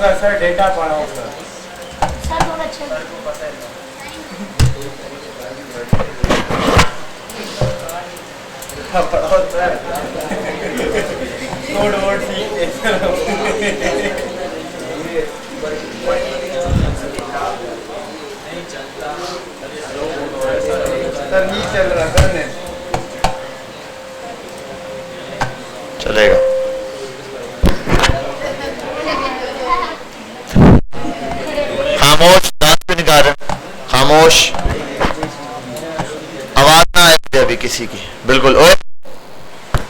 होगा sir, data पढ़ाओ sir. Sir बहुत अच्छा सर को पता है। पढ़ाओ सर, कोड वोड सीख सर, नहीं चल रहा सर ने। चलेगा। खामोश, दांत भी निकाल रहे, खामोश, आवाज ना आए अभी किसी की, बिल्कुल। ओए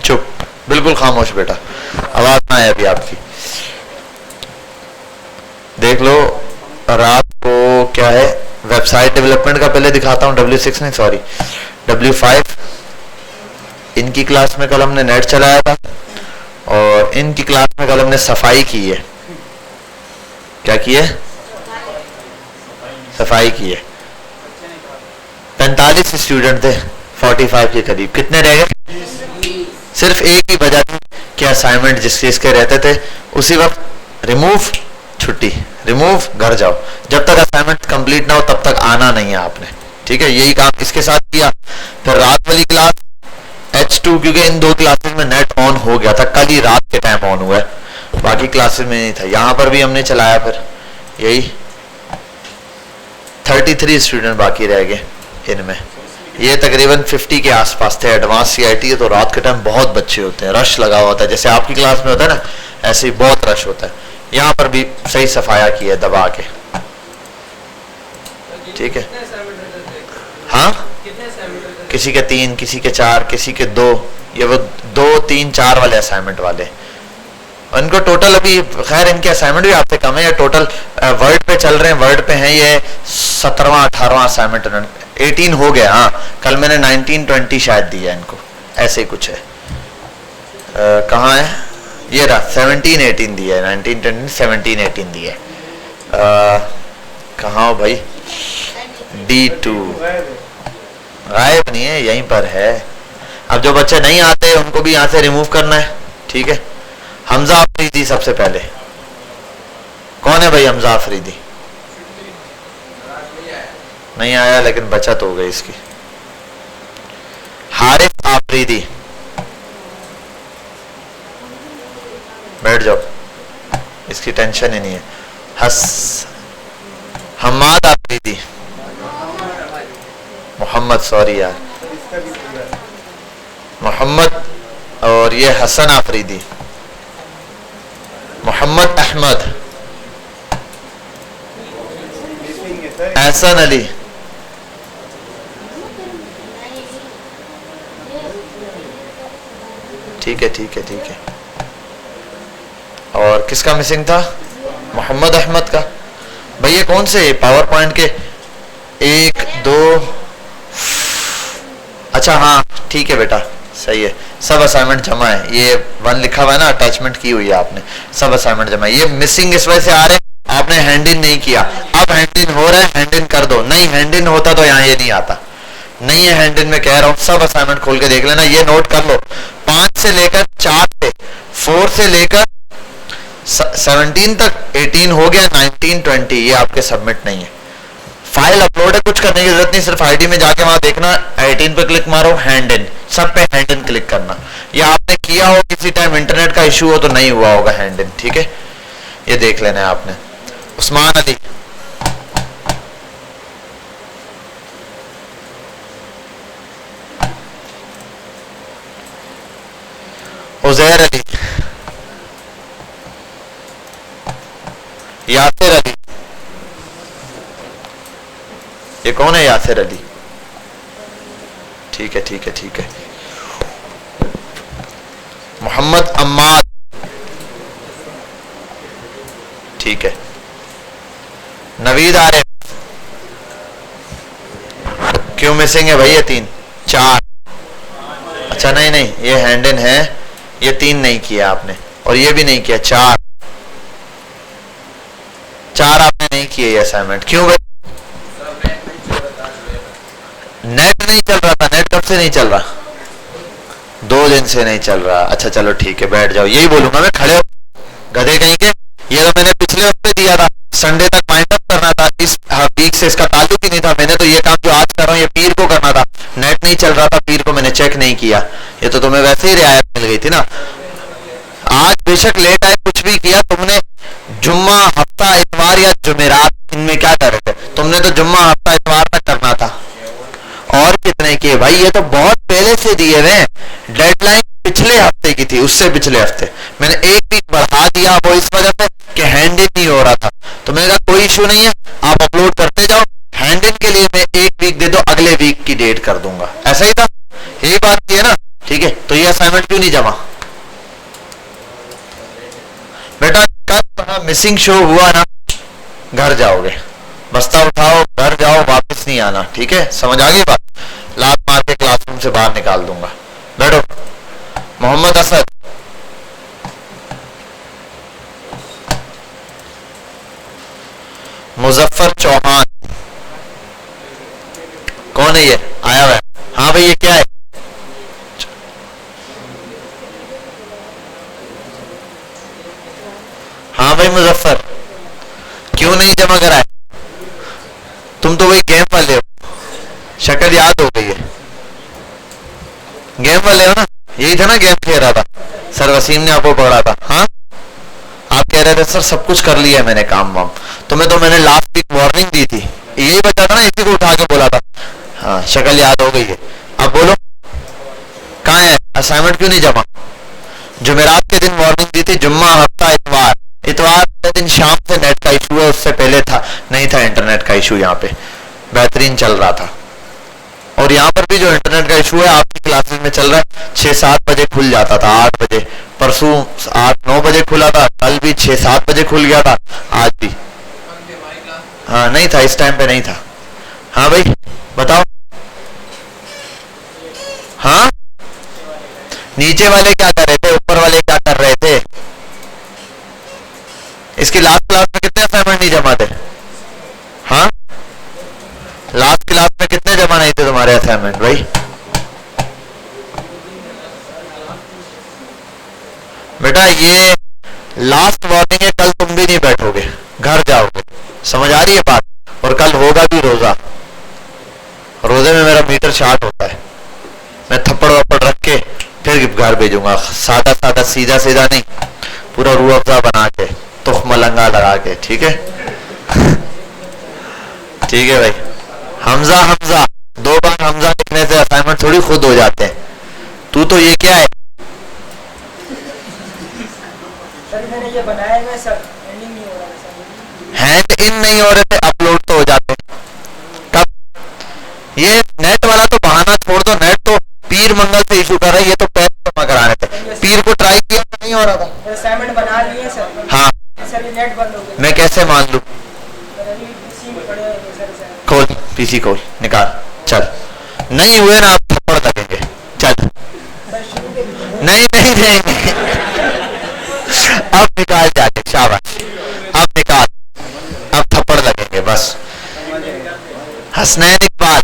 चुप, बिल्कुल खामोश बेटा, आवाज ना आए अभी आपकी। देख लो रात को क्या है, वेबसाइट डेवलपमेंट का पहले दिखाता हूँ, W6 नहीं सॉरी W5। इनकी क्लास में कल हमने नेट चलाया था और इनकी क्लास में कल हमने सफाई की है। क्या की है? सफाई की है। 45 स्टूडेंट थे 45 के करीब। कितने रह गए? सिर्फ एक ही वजह थी कि असाइनमेंट जिस चीज के रहते थे उसी वक्त रिमूव, छुट्टी, रिमूव, घर जाओ। जब तक असाइनमेंट कंप्लीट ना हो तब तक आना नहीं है आपने, ठीक है। यही काम इसके साथ किया। फिर रात वाली क्लास H2, क्योंकि इन दो क्लासेस में नेट ऑन हो गया था, कल ही रात के टाइम ऑन हुआ है, बाकी क्लासेस में नहीं था। यहाँ पर भी हमने चलाया, फिर यही 33 स्टूडेंट बाकी रह गए इनमें। ये तकरीबन 50 के आसपास थे। एडवांस CIT है तो रात के टाइम बहुत बच्चे होते हैं, रश लगा होता है, जैसे आपकी क्लास में होता है ना, ऐसे ही बहुत रश होता है। यहाँ पर भी सही सफाया किया दबा के, ठीक है। हाँ, किसी के 3, किसी के 4, किसी के 2, ये वो 2, 3, 4 वाले असाइनमेंट वाले। उनको टोटल अभी खैर इनके असाइनमेंट भी आपसे कम है, ये टोटल वर्ड पे चल रहे हैं, वर्ड पे हैं ये 17वां 18वां असाइनमेंट, 18 हो गया। हाँ, कल मैंने 19 20 शायद दिया इनको, ऐसे ही कुछ है। कहाँ है ये रहा, 17 18 दिया है, 19 20 17 18 दिया है। कहाँ हो भाई? D2 गायब नहीं है, यहीं पर है। अब जो बच्चे नहीं आते उनको भी यहाँ से रिमूव करना है, ठीक है। हमजा अफरीदी सबसे पहले। कौन है भाई हमजा अफरीदी? नहीं आया लेकिन बचत हो गई इसकी। हारिस अफरीदी, बैठ जाओ, इसकी टेंशन ही नहीं है। हम्माद अफरीदी, मोहम्मद, सॉरी यार, मोहम्मद। और ये हसन अफरीदी, मोहम्मद अहमद, एहसन अली, ठीक है ठीक है ठीक है। और किसका मिसिंग था? मोहम्मद अहमद का। भैया कौन से पावर पॉइंट के? 1 2, अच्छा हाँ ठीक है बेटा, सही है। सब असाइनमेंट जमा है, ये 1 लिखा हुआ है ना, अटैचमेंट की हुई है आपने, सब असाइनमेंट जमा है। ये मिसिंग इस वजह से आ रहे, आपने हैंड इन नहीं किया। अब हैंड इन हो रहा है, हैंड इन कर दो। नहीं हैंड इन होता तो यहाँ ये नहीं आता, नहीं है हैंड इन में कह रहा हूँ। सब असाइनमेंट खोल के देख लेना, ये नोट कर लो। 5 से लेकर 4 से 4 से लेकर 17 तक 18 हो गया, 19 20 ये आपके सबमिट नहीं है। फाइल अपलोड है, कुछ करने की जरूरत नहीं, सिर्फ आईडी में जाके वहां देखना, 18 पे क्लिक मारो, हैंड इन, सब पे हैंड इन क्लिक करना। ये आपने किया हो, किसी टाइम इंटरनेट का इशू हो तो नहीं हुआ होगा हैंड इन, ठीक है। ये देख लेना है आपने। उस्मान अली, उजैर अली, यासिर अली, ये कौन है? यासिर अली, ठीक है ठीक है ठीक है। मोहम्मद अम्माद, ठीक है। नवीद आरिफ, क्यों मिसिंग है भाई? ये 3 4, अच्छा नहीं नहीं, ये हैंड इन है, ये 3 नहीं किया आपने, और ये भी नहीं किया, 4 आपने नहीं किया ये असाइनमेंट। क्यों भाई? नेट नहीं चल रहा था। नेट कब से नहीं चल रहा? 2 दिन से नहीं चल रहा। अच्छा चलो ठीक है, बैठ जाओ, यही बोलूंगा मैं, खड़े हो गधे कहीं के। ये तो मैंने पिछले हफ्ते दिया था, संडे तक वाइंड अप करना था, इस वीक से इसका ताल्लुक ही नहीं था। मैंने तो ये काम जो आज कर रहा हूँ ये पीर को करना था, नेट नहीं चल रहा था, पीर को मैंने चेक नहीं किया। ये तो तुम्हें वैसे ही रियायत मिल गई थी ना। आज बेशक लेट आए, कुछ भी किया तुमने, जुम्मा हफ्ता इतवार या जुमेरात, इनमें क्या कर रहे थे तुमने? तो जुम्मा हफ्ता इतवार तक करना था। और कितने किए भाई? ये तो बहुत पहले से दिए हुए, डेडलाइन पिछले हफ्ते की थी, उससे पिछले हफ्ते मैंने एक वीक बढ़ा दिया, वो इस वजह से कि हैंड इन नहीं हो रहा था। तो मैंने कहा कोई इशू नहीं है, आप अपलोड करते जाओ, हैंड इन के लिए मैं एक वीक दे दो, अगले वीक की डेट कर दूंगा। ऐसा ही था, यही बात की है ना? ठीक है, तो ये असाइनमेंट क्यों नहीं जमा? बेटा कल मिसिंग शो हुआ ना, घर जाओगे, बस्ता उठाओ, घर जाओ, वापस नहीं आना। ठीक है, समझ आ गई बात? लात मार के क्लासरूम से बाहर निकाल दूंगा। बैठो। मोहम्मद असद, मुजफ्फर चौहान, कौन है ये? आया हुआ है? हाँ भाई, ये क्या है? हाँ भाई मुजफ्फर, क्यों नहीं जमा कराए? तुम तो वही गेम वाले हो, शक्ल याद हो गई है। गेम वाले हो ना? यही था ना, गेम खेल रहा था, सर वसीम ने आपको पकड़ा था। हाँ, आप कह रहे थे सर सब कुछ कर लिया मैंने, काम वाम। तुम्हें तो मैंने लास्ट वीक वार्निंग दी थी, यही बचा था ना, इसी को उठा के बोला था। हाँ, शक्ल याद हो गई है। अब बोलो कहाँ है असाइनमेंट? क्यों नहीं जमा? जुमेरात के दिन वार्निंग दी थी, जुम्मा हफ्ता इतवार, इतवार के दिन शाम से नेट का इशू है, उससे पहले था नहीं था इंटरनेट का इशू, यहाँ पे बेहतरीन चल रहा था। और यहाँ पर भी जो इंटरनेट का इशू है आपकी क्लासेस में चल रहा है, 6-7 बजे खुल जाता था, 8 बजे, परसों 8-9 बजे खुला था, कल भी 6-7 बजे खुल गया था, आज भी। हाँ नहीं था, इस टाइम पे नहीं था। हाँ भाई बताओ। हाँ, नीचे वाले क्या कर रहे थे, ऊपर वाले क्या कर रहे थे? इसकी लास्ट क्लास में कितने असाइनमेंट नहीं जमा थे? हाँ, लास्ट क्लास में कितने जमा नहीं थे तुम्हारे असाइनमेंट भाई? बेटा ये लास्ट वार्निंग है, कल तुम भी नहीं बैठोगे, घर जाओगे। समझ आ रही है बात? और कल होगा भी रोजा, रोजे में मेरा मीटर शार्ट होता है, मैं थप्पड़ वप्पड़ रख के फिर घर भेजूंगा, सादा सादा सीधा सीधा नहीं, पूरा रूह अफ़ज़ा बना के, तुख मलंगा लगा के। ठीक है? ठीक है भाई। हमजा हमजा, 2 बार हमजा लिखने से असाइनमेंट थोड़ी खुद हो जाते हैं। तू तो ये क्या है? सर मैंने ये बनाया है, सर हैंड इन नहीं हो रहा। हैंड इन नहीं हो रहे थे, अपलोड तो हो जाते। कब? ये नेट वाला तो बहाना छोड़ दो, नेट तो पीर मंगल से इशू कर रहा है, ये तो पैसे जमा कराने थे। पीर को ट्राई किया तो नहीं हो रहा था। असाइनमेंट बना लिए सर। हाँ सर ये नेट बंद हो गया। मैं कैसे मान लूं? खोल पीसी, खोल, निकाल, चल। नहीं हुए ना, आप थप्पड़ लगेंगे, चल। नहीं नहीं नहीं, अब निकाल जाके, शाबाश, अब निकाल, अब थप्पड़ लगेंगे बस। हसनैन इकबाल,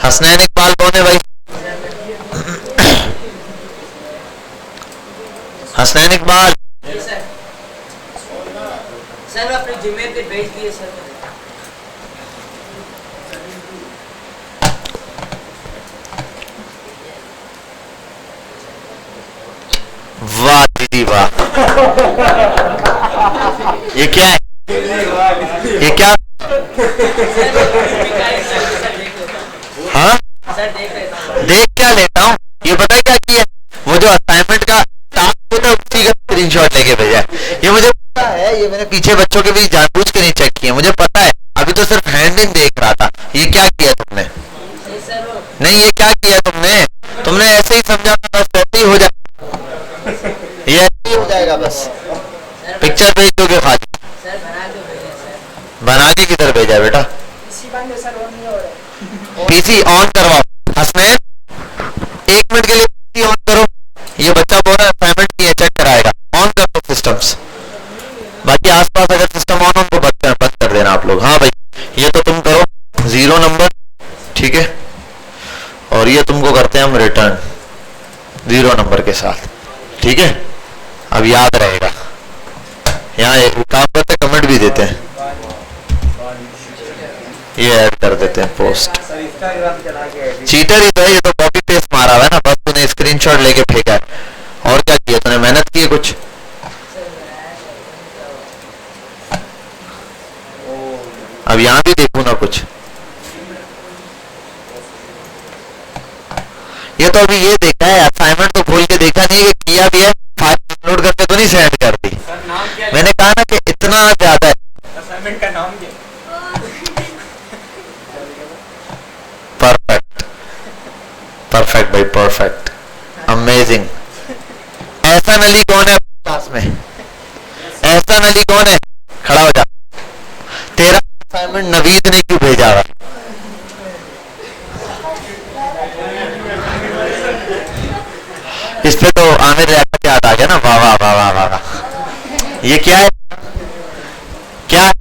हसनैन इकबाल कौन है भाई? हसनैन इकबाल, सर अपने जीमेल पे भेज दिए सर। वाह दीदी वाह, ये क्या है? ये क्या? हाँ, देख क्या लेता हूँ? ये पता है क्या किया? वो जो असाइनमेंट का टास्क होता है उसी का स्क्रीनशॉट लेके भेजा है। ये मुझे पता है, ये मैंने पीछे बच्चों के भी जानबूझ के नहीं चेक किए, मुझे पता है। अभी तो सिर्फ हैंड इन देख रहा था। ये क्या किया तुमने? नहीं, ये क्या किया तुमने? तुमने ऐसे ही समझा, बस ऐसे ही हो जाएगा, ये ऐसे ही हो जाएगा बस। पिक्चर भेज दोगे खाली? बना के किधर भेजा बेटा? पीसी ऑन करवाओ। हसनैन 1 मिनट के लिए पीसी ऑन करो। ये बच्चा बोल रहा है असाइनमेंट नहीं है, चेक कराएगा। ऑन कर दो सिस्टम्स। बाकी आसपास अगर सिस्टम ऑन हो तो बंद कर देना आप लोग। हाँ भाई, ये तो तुम करो 0 नंबर, ठीक है? और ये तुमको करते हैं हम रिटर्न 0 नंबर के साथ, ठीक है? अब याद रहेगा, यहाँ एक काम करते कमेंट भी देते हैं, ये ऐड कर देते हैं पोस्ट। सर इंस्टाग्राम चला के चीटर ही तो है ये, तो कॉपी पेस्ट मारा हुआ है ना, बस तूने स्क्रीनशॉट लेके फेंका है। और क्या किया तूने, मेहनत की है कुछ? अब यहाँ भी देखू ना कुछ। ये तो अभी ये देखा है, असाइनमेंट तो खोल के देखा नहीं है कि किया भी है, फाइल डाउनलोड करके तो नहीं सेंड कर दी। सर नाम क्या है मैंने कहा ना कि इतना ज्यादा है। असाइनमेंट का नाम क्या है? परफेक्ट परफेक्ट भाई, परफेक्ट, अमेजिंग। एहसान अली कौन है क्लास में? एहसान अली कौन है? खड़ा हो जा। तेरा असाइनमेंट नवीद ने क्यों भेजा हुआ? इस पे तो आमिर रियासत याद आ गया ना, वाह वाह वाह वाह वाह वाह। ये क्या है, क्या है?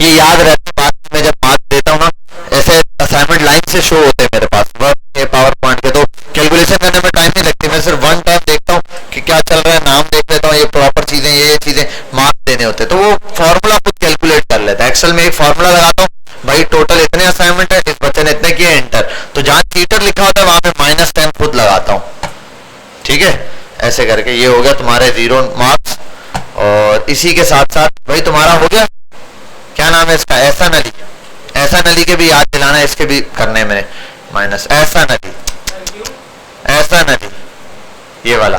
ये याद रहता है, बाद में जब मार्क देता हूँ ना, ऐसे असाइनमेंट लाइन से शो होते हैं मेरे पास वर्ड के पावर पॉइंट के, तो कैलकुलेशन करने में टाइम नहीं लगती। मैं सिर्फ वन टाइम देखता हूँ कि क्या चल रहा है, नाम देख लेता हूँ, ये प्रॉपर चीजें, ये चीजें मार्क्स देने होते हैं, तो वो फॉर्मूला खुद कैलकुलेट कर लेता है। एक्सेल में एक फॉर्मूला लगाता हूँ, भाई टोटल इतने असाइनमेंट है, इस बच्चे ने इतने किए, एंटर। तो जहाँ चीटर लिखा होता है वहां पे -10 खुद लगाता हूँ, ठीक है। ऐसे करके ये हो गया तुम्हारे 0 मार्क्स। और इसी के साथ साथ भाई तुम्हारा हो गया, क्या नाम है इसका, एहसान अली। एहसान अली के भी याद दिलाना, इसके भी करने में माइनस। एहसान अली, एहसान अली, ये वाला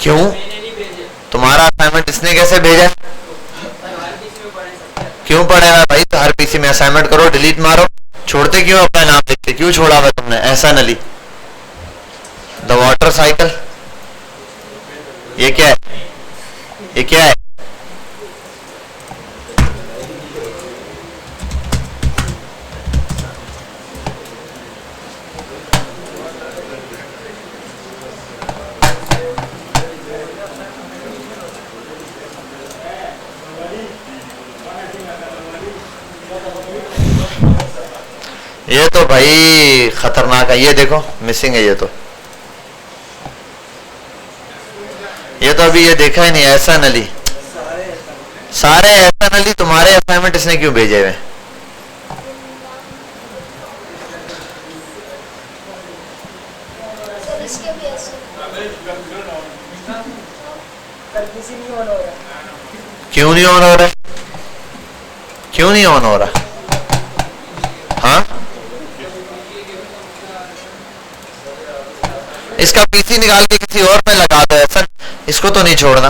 क्यों? तुम्हारा असाइनमेंट इसने कैसे भेजा? क्यों पढ़े हुआ भाई? तो हर पीसी में असाइनमेंट करो, डिलीट मारो, छोड़ते क्यों अपना नाम लिखते, क्यों छोड़ा हुआ तुमने? एहसान अली, द वाटर साइकिल, ये क्या है, ये क्या है? ये तो भाई खतरनाक है, ये देखो मिसिंग है, ये तो अभी ये देखा ही नहीं। एहसान अली, सारे एहसान अली, तुम्हारे असाइनमेंट इसने क्यों भेजे हुए? सर इसके भी ऐसे किसी नहीं ऑन हो रहा। क्यों नहीं ऑन हो रहा है? क्यों नहीं ऑन हो रहा? हाँ, इसका पीसी निकाल के किसी और में लगा दो ऐसा, इसको तो नहीं छोड़ना।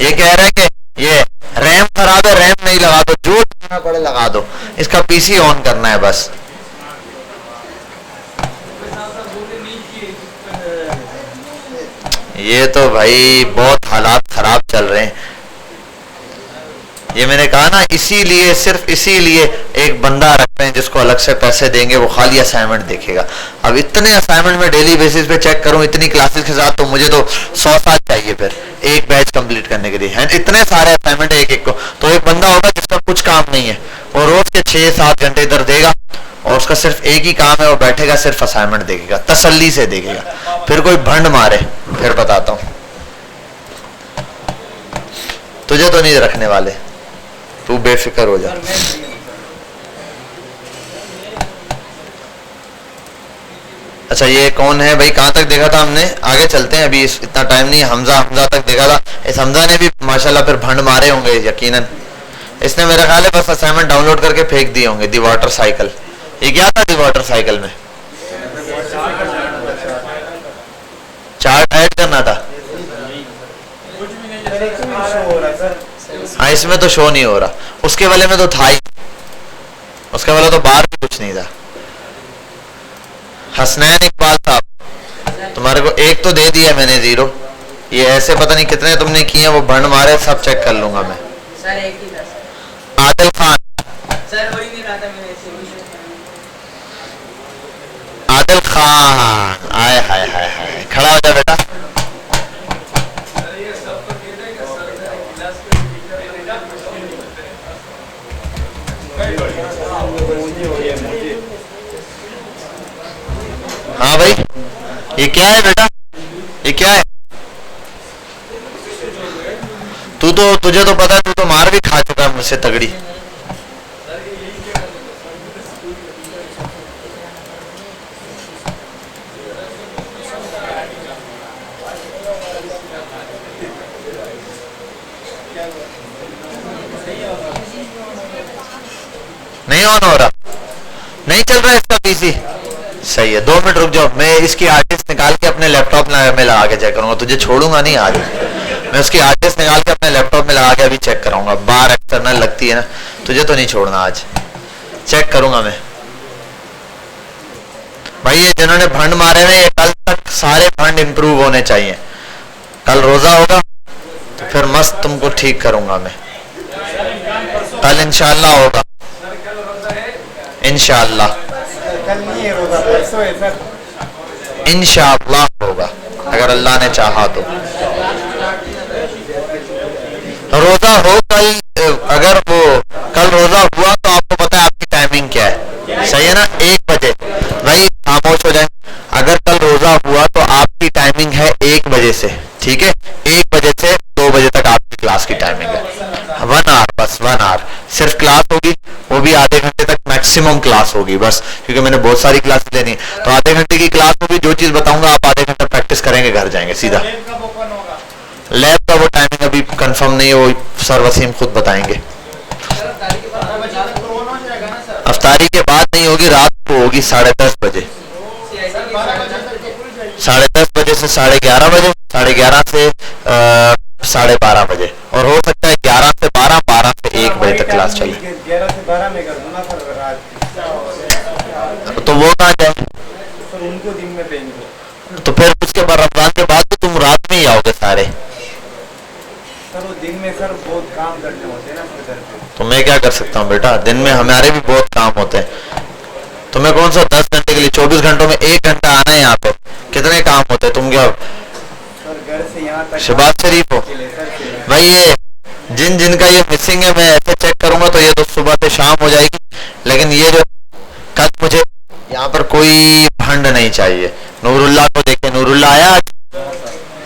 ये कह रहा है कि ये रैम खराब है, रैम नहीं लगा दो, जो लगाना पड़े लगा दो, इसका पीसी ऑन करना है बस। ये तो भाई बहुत हालात खराब चल रहे हैं। ये मैंने कहा ना, इसीलिए, सिर्फ इसीलिए एक बंदा रखते हैं जिसको अलग से पैसे देंगे, वो खाली असाइनमेंट देखेगा। अब इतने असाइनमेंट में डेली बेसिस पे चेक करूं इतनी क्लासेस के साथ, तो मुझे तो 100 साल चाहिए फिर एक बैच कंप्लीट करने के लिए, है इतने सारे असाइनमेंट एक एक को। तो एक बंदा होगा जिसका कुछ काम नहीं है, वो रोज के 6-7 घंटे इधर देगा, और उसका सिर्फ एक ही काम है, वो बैठेगा सिर्फ असाइनमेंट देखेगा, तसल्ली से देखेगा। फिर कोई भंड मारे, फिर बताता हूं, तुझे तो नहीं रखने वाले, तू बेफिक्र हो जा। अच्छा ये कौन है भाई, कहाँ तक देखा था हमने? आगे चलते हैं, अभी इतना टाइम नहीं। हमजा, हमजा तक देखा था। इस हमजा ने भी माशाल्लाह फिर भंड मारे होंगे यकीनन। इसने मेरा ख्याल है बस असाइनमेंट डाउनलोड करके फेंक दिए होंगे। दी वाटर साइकिल, ये क्या था दी वाटर साइकिल में? चार्ट ऐड करना था। हाँ इसमें तो शो नहीं हो रहा, उसके वाले में तो था ही, उसके वाला तो बाहर भी कुछ नहीं था। हसनैन इकबाल साहब, तुम्हारे को एक तो दे दिया मैंने 0, ये ऐसे पता नहीं कितने तुमने किए, वो भंड मारे, सब चेक कर लूंगा मैं। सर एक ही था सर। आदिल खान, सर वही नहीं रहा था मैंने ऐसे। आदिल खान, आय हाय हाय हाय, खड़ा हो जा बेटा। ये क्या है बेटा, ये क्या है? तुझे तो पता है, तू तो मार भी खा चुका है मुझसे तगड़ी। नहीं ऑन हो रहा, नहीं चल रहा इसका पीसी। सही है, 2 मिनट रुक जाओ, मैं इसकी आर्टिस्ट निकाल के अपने लैपटॉप में लगा के चेक करूंगा। तुझे छोड़ूंगा नहीं आज, मैं उसकी आर्टिस्ट निकाल के अपने लैपटॉप में लगा के अभी चेक कराऊंगा। बार एक्सटर्नल लगती है ना, तुझे तो नहीं छोड़ना, आज चेक करूंगा मैं। भाई ये जिन्होंने फंड मारे हुए, ये कल तक सारे फंड इंप्रूव होने चाहिए। कल रोजा होगा तो फिर मस्त तुमको ठीक करूंगा मैं। कल इंशाल्लाह होगा, इंशाल्लाह। कल नहीं है रोजा, परसों है सर। इंशाल्लाह होगा अगर अल्लाह ने चाहा तो रोजा हो कल। अगर वो कल रोजा हुआ तो आपको पता है आपकी टाइमिंग क्या है, सही है ना? 1 बजे। भाई खामोश हो जाए, अगर कल रोजा हुआ तो आपकी टाइमिंग है 1 बजे से, ठीक है? 1 बजे से 2 बजे तक आपकी क्लास की टाइमिंग है। 1 आवर, बस 1 आवर सिर्फ क्लास होगी, वो भी आधे घंटे तक मैक्सिमम क्लास होगी बस, क्योंकि मैंने बहुत सारी क्लास लेनी। तो आधे घंटे की क्लास होगी, जो चीज बताऊंगा आप आधे घंटे प्रैक्टिस करेंगे, घर जाएंगे सीधा। लैब का वो टाइमिंग अभी कंफर्म नहीं है, वो सर वसीम खुद बताएंगे। अफ्तारी के बाद नहीं होगी, रात को होगी 10:30 बजे, 10:30 बजे से 11:30 बजे, 11:30 से 12:30 बजे, और हो सकता है 11 से 12, 12 से 1 बजे तक क्लास चले। 11 से 12 में कर दूंगा सर रात। तो वो कहाँ जाए? सर उनको दिन में देंगे। तो फिर उसके बाद रमजान के बाद तो तुम रात में ही आओगे सारे। सर वो दिन में सर बहुत काम करने होते हैं ना सर घर पे। तो मैं क्या कर सकता हूँ बेटा, दिन में हमारे भी बहुत काम होते हैं। तुम्हें कौन सा 10 घंटे के लिए 24 घंटों में 1 घंटा आना है यहाँ पे, कितने काम होते हैं? तुम क्या सर घर से यहाँ तक शहबाज शरीफ हो? भाई ये जिन का ये मिसिंग है, मैं ऐसे चेक करूंगा तो ये तो सुबह से शाम हो जाएगी। लेकिन ये जो कल मुझे यहाँ पर कोई फंड नहीं चाहिए। नूरुल्लाह को देखे, नूरुल्लाह आया आज?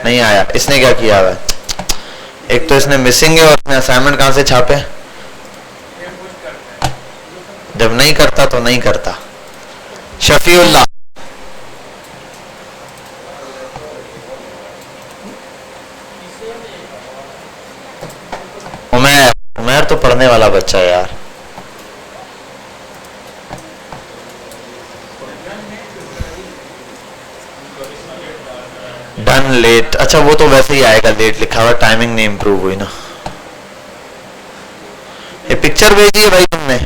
नहीं आया। इसने क्या किया हुआ है? एक तो इसने मिसिंग है और इसने असाइनमेंट कहाँ से छापे? जब नहीं करता तो नहीं करता। शफीउल्लाह, उमैर तो पढ़ने वाला बच्चा है यार। डन लेट, अच्छा वो तो वैसे ही आएगा, लेट लिखा हुआ, टाइमिंग नहीं इंप्रूव हुई ना। ये पिक्चर भेजी है भाई तुमने,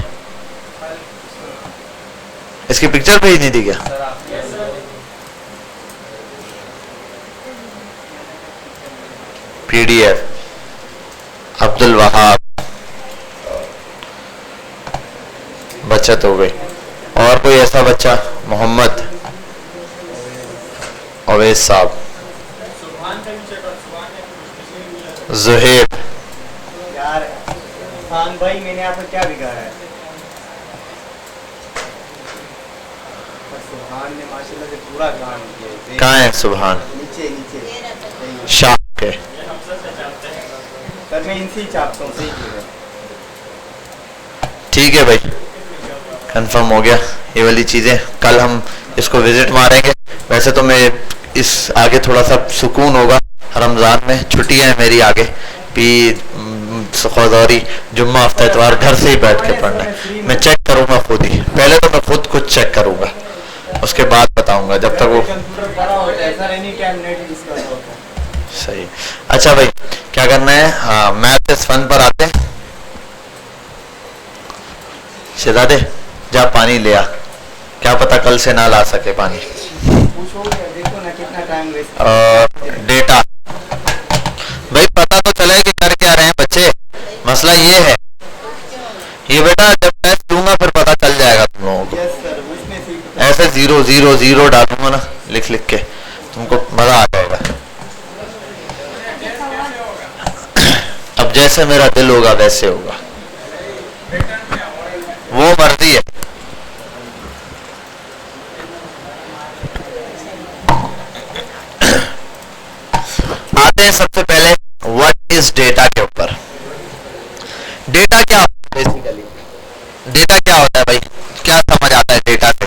इसकी पिक्चर भेजनी थी क्या? पीडीएफ। अब्दुल वहाब, बचत हो गई। और कोई ऐसा बच्चा? मोहम्मद अवैस साहब, जुहेब। यार खान भाई मैंने यहाँ पर क्या बिगाड़ा है? सुभान ने माशाल्लाह से पूरा काम किया। कहाँ है सुभान? नीचे नीचे शाह के। सर मैं इनसे ही चाहता हूँ, सही किया। ठीक है भाई, कंफर्म हो गया। ये वाली चीजें कल हम इसको विजिट मारेंगे। वैसे तो मैं इस आगे थोड़ा सा सुकून होगा, रमजान में छुट्टियां है मेरी आगे भी, खुदौरी जुम्मा हफ्ता इतवार घर से ही बैठ के पढ़ना है। मैं चेक करूंगा खुद ही, पहले तो मैं खुद कुछ चेक करूंगा, उसके बाद बताऊंगा। जब तक वो कंप्यूटर पड़ा होता है sir, any time net use कर होता है। सही। अच्छा भाई क्या करना है? हाँ, मैथ इस फन पर आते हैं। शहजादे जा पानी ले आ, क्या पता कल से ना ला सके पानी। पूछो देखो ना कितना टाइम वेस्ट। और डेटा भाई पता तो चले कि कर क्या रहे हैं बच्चे। मसला ये है, ये बेटा जब टेस्ट लूंगा फिर पता चल जाएगा तुम लोगों को। यस सर, उसमें से ऐसे 0 0 0 डालूंगा ना लिख लिख के, तुमको मजा आ जाएगा। अब जैसे मेरा दिल होगा वैसे होगा, वो मर्जी है। आते हैं सबसे पहले व्हाट इज डेटा के ऊपर। डेटा क्या होता है बेसिकली? डेटा क्या होता है भाई? क्या समझ आता है डेटा से?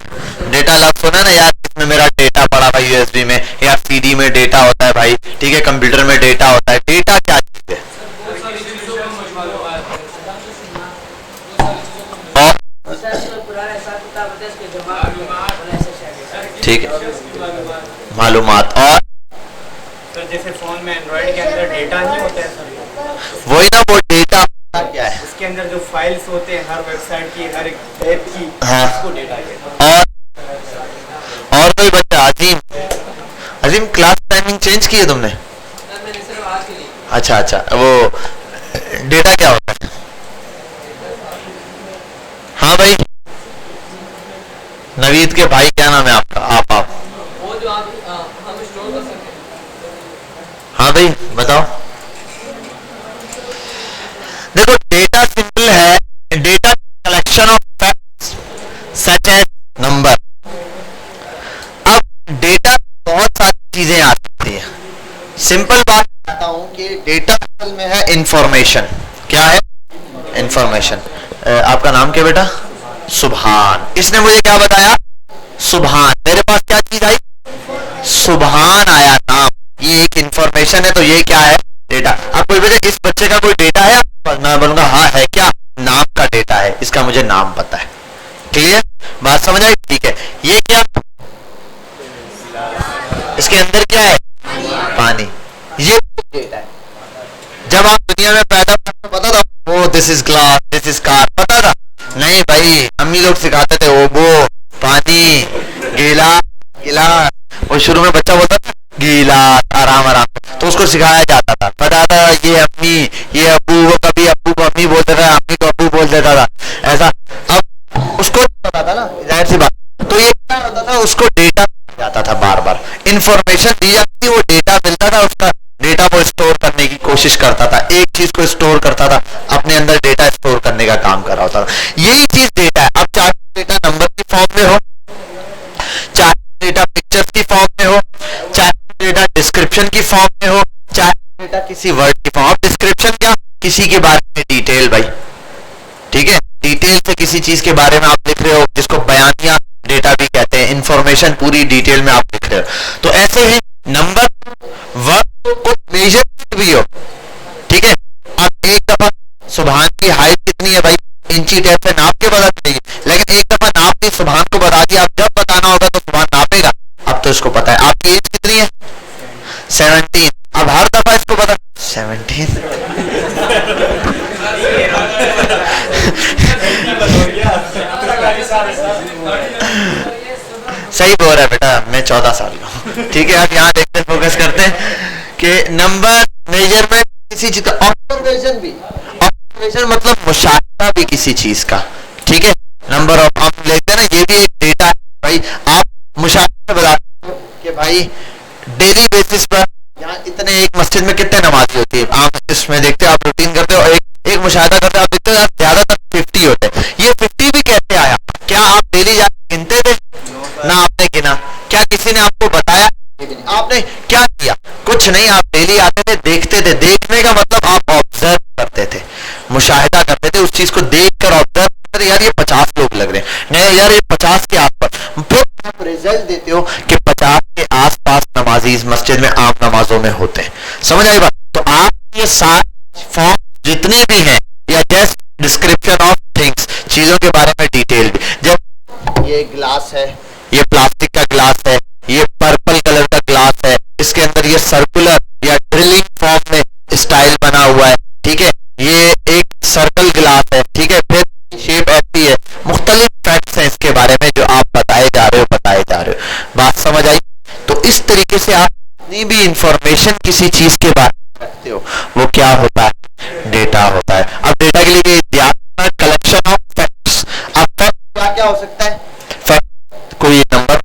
डेटा लफ्ज सुना ना यार, इसमें मेरा डेटा पड़ा भाई यूएसबी में, या सीडी में डेटा होता है भाई, ठीक है, कंप्यूटर में डेटा होता है। डेटा क्या चीज है? ठीक है, मालूमात। और सर जैसे फोन में एंड्रॉइड के अंदर डेटा नहीं होता है सर, वही ना, वो डेटा क्या है? उसके अंदर जो फाइल्स होते हैं हर वेबसाइट की, हर एक ऐप की, हाँ। उसको डेटा कहते हैं। और कोई बच्चा? अजीम, अजीम क्लास टाइमिंग चेंज की है तुमने? अच्छा अच्छा, वो डेटा क्या होता है? हाँ भाई, नवीद के भाई क्या नाम है आपका? आप वो जो आप हम स्टोर कर सकते हैं। हाँ भाई बताओ। देखो डेटा सिंपल है, data collection of facts such as number. अब डेटा बहुत सारी चीजें आ सकती है। सिंपल बात बताता हूं कि डेटा असल में है इंफॉर्मेशन। क्या है? इंफॉर्मेशन। आपका नाम क्या बेटा? सुभान। इसने मुझे क्या बताया? सुभान। मेरे पास क्या चीज आई? सुभान आया, नाम। ये एक इंफॉर्मेशन है, तो ये क्या है? डेटा। आप कोई बच्चे, इस बच्चे का कोई डेटा है? मैं बोलूंगा हाँ है। क्या? नाम का डेटा है, इसका मुझे नाम पता है। क्लियर? बात समझ आई? ठीक है। ये क्या? इसके अंदर क्या है? पानी। ये डेटा है। जब आप दुनिया में पैदा हुए पता था वो this is glass, this is car, पता था? नहीं भाई, अम्मी लोग सिखाते थे वो पानी, गीला गिलास। और शुरू में बच्चा बोलता था गिलास, आराम आराम, तो उसको सिखाया जाता था, पता था ये अम्मी, ये अब्बू। वो कभी अब्बू को अम्मी बोलता था, अम्मी को अब्बू बोल देता था, ऐसा। अब उसको पता था ना, जाहिर सी बात। तो ये क्या होता था? उसको डेटा जाता था, बार बार इंफॉर्मेशन दी जाती थी, वो डेटा मिलता था, उसका डेटा को स्टोर करने की कोशिश करता था, एक चीज को स्टोर करता था, अपने अंदर डेटा स्टोर करने का काम कर रहा होता था। यही चीज डेटा है। अब चाहे डेटा नंबर की फॉर्म में हो, चाहे डेटा पिक्चर्स की फॉर्म में हो, चाहे डेटा डिस्क्रिप्शन की फॉर्म में हो, चाहे डेटा किसी वर्ड की फॉर्म। डिस्क्रिप्शन क्या? किसी के बारे में डिटेल भाई, ठीक है, डिटेल से किसी चीज के बारे में आप लिख रहे हो, जिसको बयानिया डेटा भी कहते हैं। इंफॉर्मेशन पूरी डिटेल में आप लिख रहे हो। तो ऐसे ही नंबर, वर्ड को मेजर भी हो, ठीक है। आप एक दफा सुभान की हाइट कितनी है भाई, इंची टेप से नाप के बता देगी, लेकिन एक दफा नाप दी, सुभान को बता दिया। अब जब बताना होगा तो सुभान नापेगा। अब तो इसको पता है आपकी एज कितनी है, 17। अब हर दफा इसको पता 17। सही बोल रहा है बेटा, मैं 14 साल का हूँ, ठीक है। अब यहाँ देखते फोकस करते हैं कि नंबर, मेजरमेंट किसी चीज का, ऑब्जर्वेशन भी, ऑब्जर्वेशन मतलब मुशाहिदा भी किसी चीज का, ठीक है। नंबर ऑफ हम लेते हैं ना, ये भी एक डेटा है भाई। आप मुशाहिदा बताते हो कि भाई डेली बेसिस पर यहाँ इतने, एक मस्जिद में कितने नमाजी होती है, आप इसमें देखते हो, आप रूटीन करते हो, एक मुशाहिदा करते हो, आप देखते हो ज्यादातर 50 होते हैं। ये 50 भी कैसे आया? क्या आप डेली जाके गिनते थे? ना आपने गिना। क्या किसी ने आपको बताया? आपने क्या किया? कुछ नहीं, आप डेली आते थे, देखते थे। देखने का मतलब आप ऑब्जर्व करते थे, मुशाहिदा करते थे, उस चीज को देखकर ऑब्जर्व करते थे। यार ये 50 लोग लग रहे हैं, नहीं यार ये 50 के आसपास। फिर आप रिजल्ट देते हो कि 50 के आसपास नमाजी इस मस्जिद में आम नमाजों में होते हैं। समझ आई बात? तो आप ये सारे फॉर्म जितने भी हैं, या जस्ट डिस्क्रिप्शन ऑफ थिंग्स, चीजों के बारे में डिटेल भी, जब ये ग्लास है, ये प्लास्टिक का ग्लास है, ये पर्पल कलर का ग्लास है, इसके अंदर ये सर्कुलर या ड्रिलिंग फॉर्म में स्टाइल बना हुआ है, ठीक है, ये एक सर्कल ग्लास है, ठीक है, फिर शेप ऐसी है, मुख्तलिफ फैक्ट्स हैं इसके बारे में जो आप बताए जा रहे हो। बात समझ आई? तो इस तरीके से आप जितनी भी इंफॉर्मेशन किसी चीज के बारे में रखते हो, वो क्या होता है? डेटा होता है। अब डेटा के लिए कलेक्शन ऑफ फैक्ट्स। अब फैक्ट क्या हो सकता है? फैक्ट कोई number,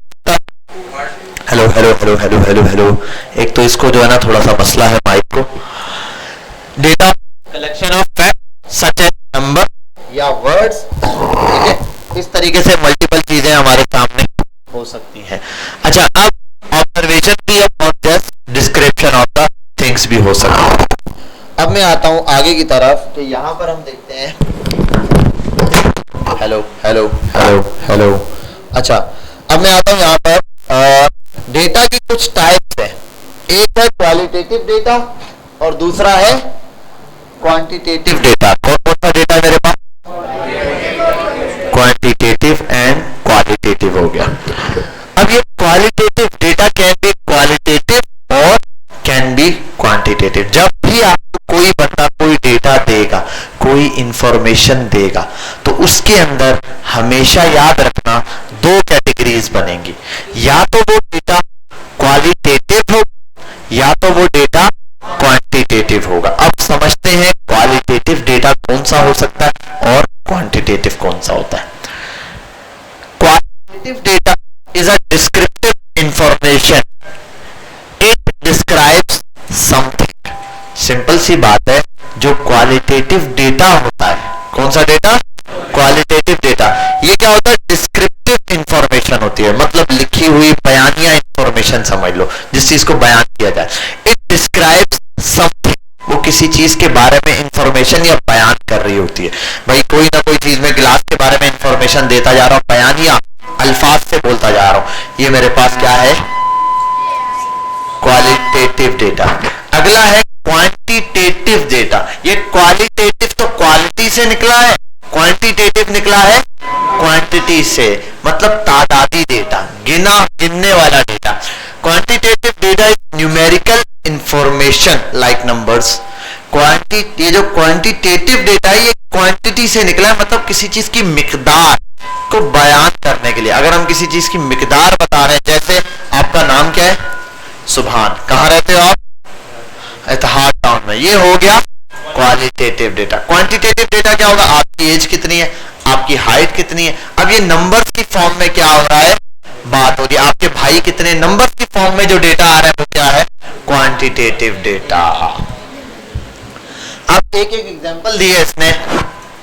hello hello hello hello hello hello, एक तो इसको जो है ना थोड़ा सा मसला है माइक को। Data collection of fact such as number या वर्ड्स, ठीक है। इस तरीके से मल्टीपल चीजें हमारे सामने हो सकती हैं। अच्छा, अब ऑब्जर्वेशन भी है और just description of the things भी की तरफ कि यहाँ पर हम देखते हैं हेलो हेलो हेलो हेलो। अच्छा, अब मैं आता हूँ यहाँ पर डेटा की कुछ टाइप्स है। एक है क्वालिटेटिव डेटा और दूसरा है क्वांटिटेटिव डेटा। कौन कौन सा डेटा है मेरे पास? क्वांटिटेटिव एंड क्वालिटेटिव हो गया। अब ये qualitative data can be qualitative और कैन बी क्वांटिटेटिव। जब भी आपको कोई बंदा कोई डेटा देगा, कोई इंफॉर्मेशन देगा, तो उसके अंदर हमेशा याद रखना दो कैटेगरीज बनेंगी। या तो वो डेटा क्वालिटेटिव हो या तो वो डेटा क्वांटिटेटिव होगा। अब समझते हैं क्वालिटेटिव डेटा कौन सा हो सकता है और क्वांटिटेटिव कौन सा होता है। Qualitative data is a descriptive information, it describes something. Simple सी बात है, जो क्वालिटेटिव डेटा होता है, कौन सा डेटा? Qualitative data. ये क्या होता है? डिस्क्रिप्टिव इंफॉर्मेशन होती है, मतलब लिखी हुई बयानिया इंफॉर्मेशन समझ लो, जिस चीज को बयान किया जाए। इट डिस्क्राइब्स समथिंग, वो किसी चीज के बारे में इंफॉर्मेशन या बयान कर रही होती है। भाई कोई ना कोई चीज में गिलास के बारे में इंफॉर्मेशन देता जा रहा हूं, बयानिया अल्फाज से बोलता जा रहा हूं, ये मेरे पास क्या है? Qualitative data. अगला है क्वांटिटेटिव डेटा। ये क्वालिटेटिव तो क्वालिटी से निकला है, क्वांटिटेटिव निकला है क्वांटिटी से, मतलब तादादी डेटा, गिनने वाला data. Quantitative data is numerical information like numbers. ये जो क्वांटिटेटिव डेटा है ये क्वांटिटी से निकला है, मतलब किसी चीज की मिकदार को बयान करने के लिए। अगर हम किसी चीज की मिकदार बता रहे हैं, जैसे आपका नाम क्या है? सुभान। कहाँ रहते हो आप? इत्तेहाद टाउन में। ये हो गया क्वालिटेटिव डेटा। क्वांटिटेटिव डेटा क्या होगा? आपकी एज कितनी है, आपकी हाइट कितनी है। अब ये नंबर्स की फॉर्म में क्या हो रहा है? बात हो रही है। आपके भाई कितने, नंबर्स की फॉर्म में जो डेटा आ रहा है वो क्या है? Quantitative data. अब एक एक एग्जांपल दिए इसने।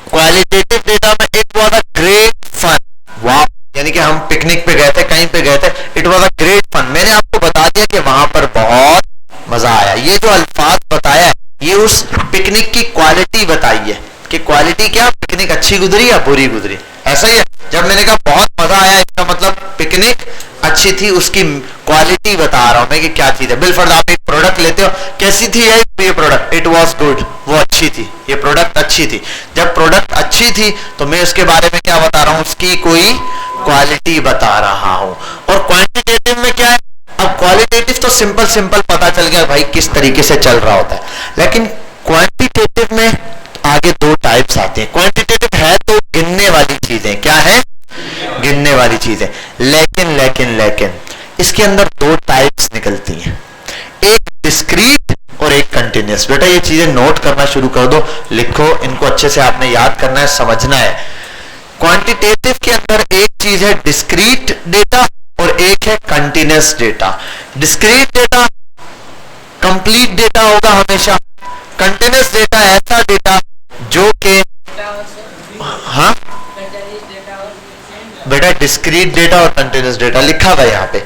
क्वालिटेटिव डेटा में it was a great fun. वाह, यानी कि हम पिकनिक पे गए थे, कहीं पे गए थे, it was a great fun. मैंने आपको बता दिया कि वहां पर बहुत मजा आया। ये जो अल्फाज बताया ये उस पिकनिक की क्वालिटी बताई है कि क्वालिटी क्या, पिकनिक अच्छी गुजरी या बुरी गुजरी। ऐसा ही है, जब मैंने कहा बहुत मजा आया, इसका मतलब पिकनिक अच्छी थी, उसकी क्वालिटी बता रहा हूं मैं कि क्या चीज है। बिलफर्ज आप एक प्रोडक्ट लेते हो, कैसी थी ये प्रोडक्ट? इट वाज गुड, वो अच्छी थी, ये प्रोडक्ट अच्छी थी। जब प्रोडक्ट अच्छी थी तो मैं उसके बारे में क्या बता रहा हूं? उसकी कोई क्वालिटी बता रहा हूं। और क्वांटिटेटिव में क्या है? अब क्वालिटेटिव तो सिंपल पता चल गया भाई किस तरीके से चल रहा होता है, लेकिन क्वांटिटेटिव में आगे दो टाइप्स आते हैं। क्वांटिटेटिव है तो गिनने वाली चीजें, क्या है? गिनने वाली चीजें। लेकिन इसके अंदर दो टाइप्स निकलती हैं, एक डिस्क्रीट और एक कंटिन्यूअस। बेटा ये चीजें नोट करना शुरू कर दो, लिखो, इनको अच्छे से आपने याद करना है, समझना है। क्वांटिटेटिव के अंदर एक चीज है डिस्क्रीट डेटा और एक है continuous data. Discrete data complete data होगा हमेशा। कंटिन्यूअस डेटा ऐसा डेटा जो कि, हाँ बेटा डिस्क्रीट डेटा और कंटिन्यूअस डेटा लिखा हुआ है यहाँ पे।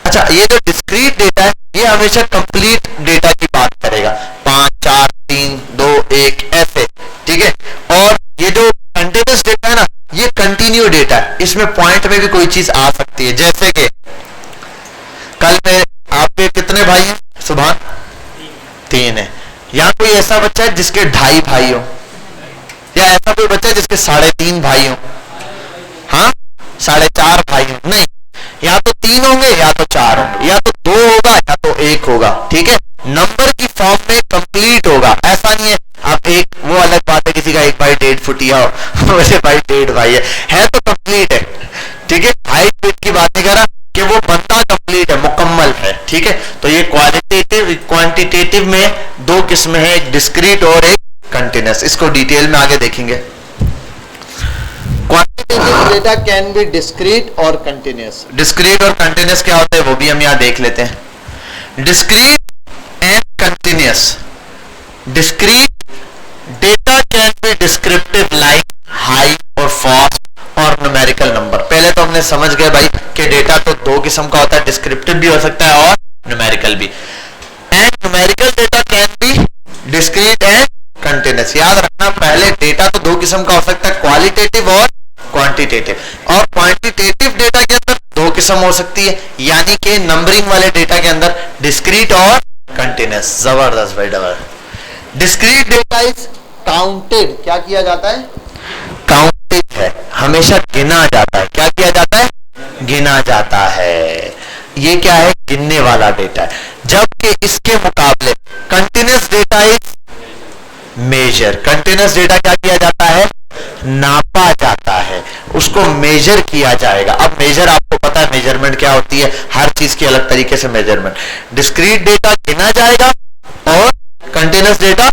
अच्छा, ये जो डिस्क्रीट डेटा है ये हमेशा कंप्लीट डेटा की बात करेगा, 5 4 3 2 1 ऐसे, ठीक है। और ये जो कंटिन्यूअस डेटा है ना, ये कंटिन्यू डेटा है, इसमें पॉइंट में भी कोई चीज आ सकती है। जैसे कि कल में आपके कितने भाई हैं? सुभान 3 है। या कोई ऐसा बच्चा है जिसके 2.5 भाई हो, या ऐसा कोई बच्चा है जिसके 3.5 भाई हो, हाँ 4.5 भाई हो? नहीं, या तो 3 होंगे या तो 4 होंगे, या तो 2 होगा या तो 1 होगा, ठीक है। नंबर की फॉर्म में कंप्लीट होगा, ऐसा नहीं है आप एक, वो अलग बात है किसी का 1 भाई 1.5 फुटिया हो, वैसे भाई 1.5 भाई है तो कंप्लीट है, ठीक है। हाइट वेट की बात नहीं कर रहा कि वो बंदा कंप्लीट है, मुकम्मल है, ठीक है। तो ये क्वालिटेटिव क्वांटिटेटिव में दो किस्में हैं, एक डिस्क्रीट और एक कंटिन्यूअस। इसको डिटेल में आगे देखेंगे। Quantitative data can be discrete और कंटिन्यूअस। डिस्क्रीट और कंटिन्यूअस क्या होता है वो भी हम यहां देख लेते हैं। Discrete and continuous. Discrete data can be descriptive like height और फास्ट और न्यूमेरिकल नंबर। पहले तो हमने समझ गए भाई कि डेटा तो दो किस्म का होता है, डिस्क्रिप्टिव भी हो सकता है और न्यूमेरिकल भी। And numerical data can be discrete and continuous. Continuous. याद रखना पहले डेटा तो दो किस्म का हो सकता है, क्वालिटेटिव और क्वांटिटेटिव। और क्वांटिटेटिव डेटा के अंदर दो किस्म हो सकती है, यानी कि नंबरिंग वाले डेटा के अंदर डिस्क्रीट और कंटिन्यूस। जबरदस्त भाई जबरदस्त। डिस्क्रीट डेटा इज काउंटेड, क्या किया जाता है? काउंटेड है, हमेशा गिना जाता है। क्या किया जाता है? गिना जाता है। ये क्या है? गिनने वाला डेटा है। जबकि इसके मुकाबले continuous data is measure. Continuous data क्या किया जाता है? नापा जाता है, उसको मेजर किया जाएगा। अब मेजर आपको पता है मेजरमेंट क्या होती है, हर चीज की अलग तरीके से मेजरमेंट। डिस्क्रीट डेटा गिना जाएगा और कंटिन्यूस डेटा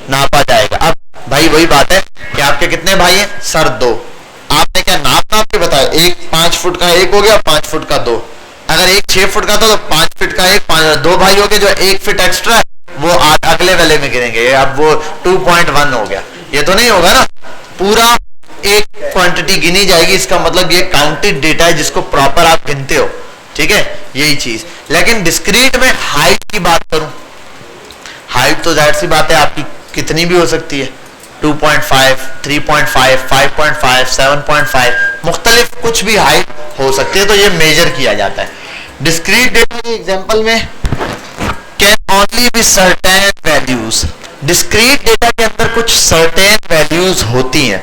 नापा जाएगा। अब भाई वही बात है कि आपके कितने भाई हैं? सर 2। आपने क्या नाप के बताया? एक 5 फुट का एक हो गया, 5 फुट का 2। अगर एक 6 फुट का था तो 5 फीट का एक, 2 भाई हो गए, जो 1 फीट एक्स्ट्रा है वो अगले वाले में गिनेंगे। अब वो 2.1 हो गया, ये तो नहीं होगा ना। पूरा एक क्वांटिटी गिनी जाएगी, इसका मतलब ये काउंटेड डेटा है जिसको प्रॉपर आप गिनते हो। ठीक है, यही चीज। लेकिन डिस्क्रीट में हाइट की बात करूं, हाइट तो जाहिर सी बात है आपकी कितनी भी हो सकती है, 2.5, 3.5, 5.5, 7.5, मुख्तलिफ कुछ भी हाइट हो सकती है, तो ये मेजर किया जाता है। डिस्क्रीट डेटा के एग्जांपल में can only be certain values. Discrete data के अंदर कुछ सर्टेन वैल्यूज होती हैं,